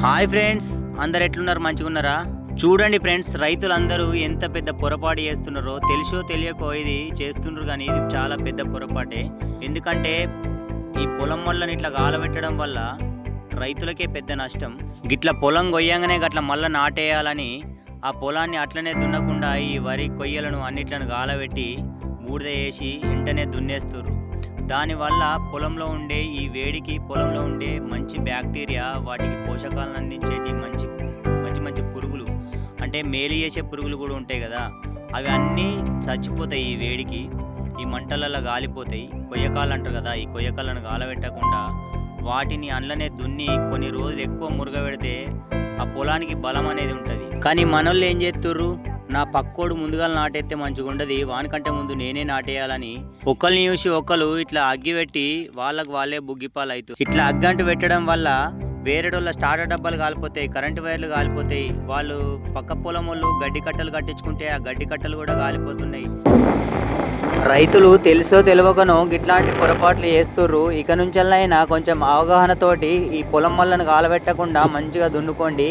Hi friends, అందరు ఎట్లున్నారు? మంచిగా ఉన్నారా? చూడండి ఫ్రెండ్స్, రైతులందరూ ఎంత పెద్ద పొరపాటు చేస్తున్నారో. తెలుసో తెలియకో ఇది చేస్తున్నారు, కానీ ఇది చాలా పెద్ద పొరపాటే. ఎందుకంటే ఈ పొలం వల్ల ఇట్లా గాలబెట్టడం వల్ల రైతులకే పెద్ద నష్టం. గిట్ల పొలం కొయ్యంగానే గట్ల మళ్ళీ నాటేయాలని ఆ పొలాన్ని అట్లనే దున్నకుండా ఈ వరి కొయ్యలను అన్నిట్లను గాలబెట్టి బూడిద వేసి వెంటనే దున్నేస్తున్నారు. దానివల్ల పొలంలో ఉండే ఈ వేడికి పొలంలో ఉండే మంచి బ్యాక్టీరియా, వాటికి పోషకాలను అందించేటి మంచి మంచి మంచి పురుగులు, అంటే మేలు చేసే పురుగులు కూడా ఉంటాయి కదా, అవి అన్నీ చచ్చిపోతాయి ఈ వేడికి. ఈ మంటలలో గాలిపోతాయి. కొయ్యకాలు అంటారు కదా, ఈ కొయ్యకాలను గాలబెట్టకుండా వాటిని అందులోనే దున్ని కొన్ని రోజులు ఎక్కువ మురగబెడితే ఆ పొలానికి బలం అనేది ఉంటుంది. కానీ మనోళ్ళు ఏం చేస్తుర్రు, నా పక్కోడు ముందుగా నాటేస్తే మంచిగా ఉండదు, వానికంటే ముందు నేనే నాటేయాలని ఒకరిని చూసి ఒకరు ఇట్లా అగ్గి పెట్టి వాళ్ళకు వాళ్ళే బుగ్గిపాలు అవుతారు. ఇట్లా అగ్గంటు పెట్టడం వల్ల వేరేటోళ్ళ స్టార్టర్ డబ్బాలు కాలిపోతాయి, కరెంటు వైర్లు కాలిపోతాయి. వాళ్ళు పక్క పొలం వాళ్ళు గడ్డి కట్టలు కట్టించుకుంటే ఆ గడ్డి కట్టలు కూడా కాలిపోతున్నాయి. రైతులు తెలుసో తెలియకనో ఇట్లాంటి పొరపాట్లు చేస్తుర్రు. ఇక నుంచెల్లైనా కొంచెం అవగాహనతోటి ఈ పొలం వల్లను కాలబెట్టకుండా మంచిగా దున్నుకోండి.